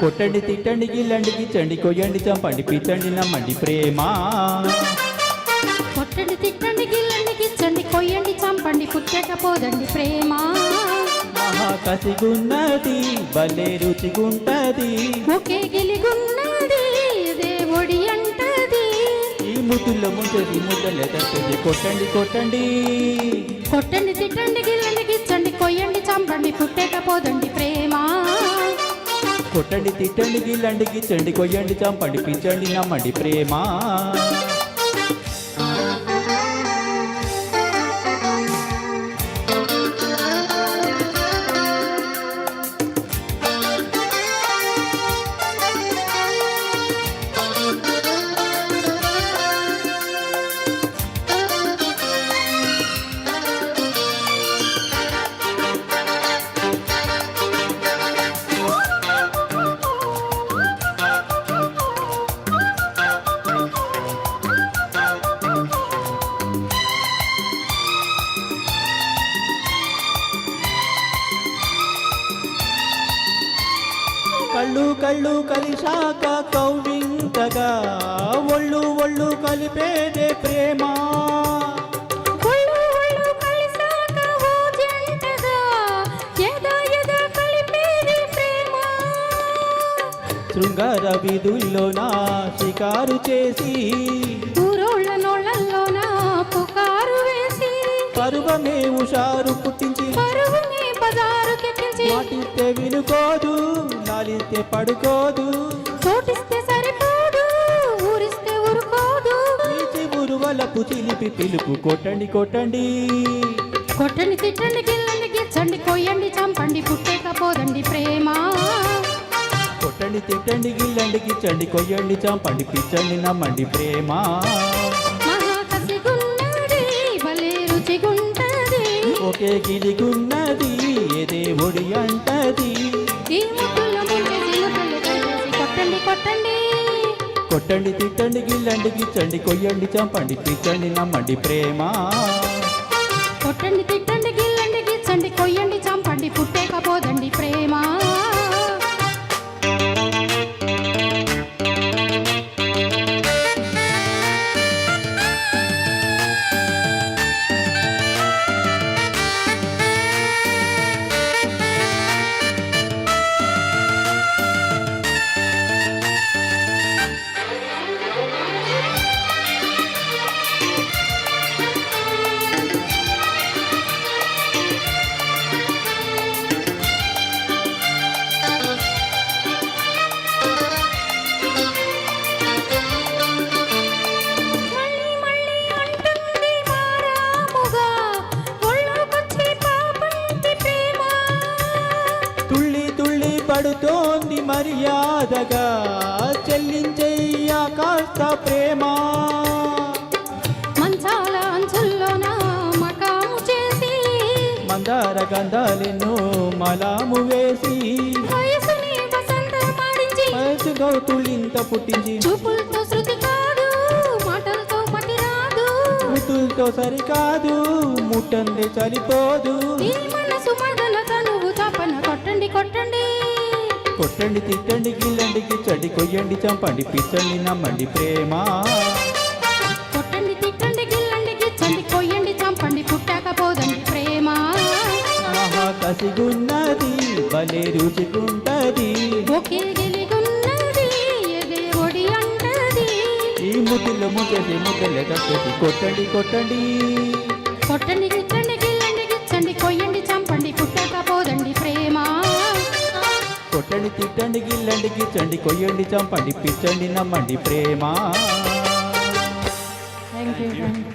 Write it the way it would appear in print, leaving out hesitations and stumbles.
కొట్టండి తిట్టండి గిల్లండి గిచ్చండి కొయ్యండి చంపండి పిచ్చండి నమ్మండి ప్రేమ కొట్టండి తిట్టండి గిల్లండి గిచ్చండి కొయ్యండి చంపండి పుట్టకపోదండి ప్రేమ మహా కసిగున్నది భలే రుచిగుంటది ఒకే గిలిగున్నది దేవుడి అంటది ఈ ముద్దుల్లో ముంచేది ముద్దలే తట్టది కొట్టండి కొట్టండి కొట్టండి తిట్టండి గిల్లండి గిచ్చండి కొయ్యండి చంపండి పుట్టకపోదండి ప్రేమ కొట్టండి తిట్టండి గిల్లండి గిచ్చండి కొయ్యండి చంపండి పిచ్చండి నమ్మండి ప్రేమ కళ్ళు కళ్ళు కలిశాక కౌవింతగా ఒళ్ళు ఒళ్ళు కలిపేదే ప్రేమ ఒళ్ళు ఒళ్ళు కలిసాక ఓ జంటగా ఎద ఎద కలిపేది ప్రేమ శృంగార వీధుల్లోన షికారు చేసి ఊరోళ్ళ నోళ్ళల్లోన పుకారు వేసి పరువమే హుషారు పుట్టించి పరువుని బజారుకెక్కించి మాటిస్తే వినుకోదు నాలిస్తే పడుకోదు చోటిస్తే సరిపోదు ఊరిస్తే ఊరుకోదు నీచి ఉరువలపు చిలిపి పిలుపు కొట్టండి కొట్టండి కొట్టండి తిట్టండి గిల్లండి గిచ్చండి కొయ్యండి చంపండి పుట్టకపోదండి ప్రేమ కొట్టండి తిట్టండి గిల్లండి గిచ్చండి కొయ్యండి చంపండి పిచ్చండి నమ్మండి ప్రేమ మహా కసిగున్నది భలే రుచిగుంటది ఒకే గిలిగున్నది ఏ దేవుడి అంటది ఈ ముద్దుల ముంచేసి ముద్దలు చేసి కొట్టండి కొట్టండి కొట్టండి తిట్టండి గిల్లండి గిచ్చండి కొయ్యండి చంపండి పిచ్చండి నమ్మండి ప్రేమ కొట్టండి తిట్టండి గిల్లండి గిచ్చండి కొయ్యండి చంపండి పుట్టకపోదండి ప్రేమ మళ్ళీ మళ్ళీ అంటుంది మారాముగా ఒళ్ళోకొచ్చి పాపంటి ప్రేమ తుళ్ళి తుళ్ళి పడుతోంది మర్యాదగా చెల్లించయ్యా కాస్త ప్రేమ మంచాల అంచుల్లోన మకాము చేసి మందార గంధాలెన్నో మలాము వేసి వయసుని వసంతమాడించి వయసుగా తుళ్ళింత పుట్టించి చూపులతో శృతి కాదు మాటలతో మటి రాదు ముద్దులతో సరికాదు ముట్టందే చలిపోదు ఈ మనసు మదన తనువు తపన కొట్టండి కొట్టండి కొట్టండి తిట్టండి గిల్లండి గిచ్చండి కొయ్యండి చంపండి పిచ్చండి నమ్మండి ప్రేమ కొట్టండి తిట్టండి గిల్లండి గిచ్చండి కొయ్యండి చంపండి పుట్టకపోదండి ప్రేమ ఆహా కసిగున్నది భలే రుచిగుంటది ఒకే గిలిగున్నది ఏ దేవుడి అంటది ఈ ముద్దుల్లో ముంచేసి ముద్దలే తప్పేసి కొట్టండి కొట్టండి కొట్టండి తిట్టండి గిల్లండి గిచ్చండి కొయ్యండి చంపండి పుట్టకపోదండి ప్రేమ కొట్టండి తిట్టండి గిల్లండి గిచ్చండి కొయ్యండి చంపండి పిచ్చండి నమ్మండి ప్రేమ థ్యాంక్ యూ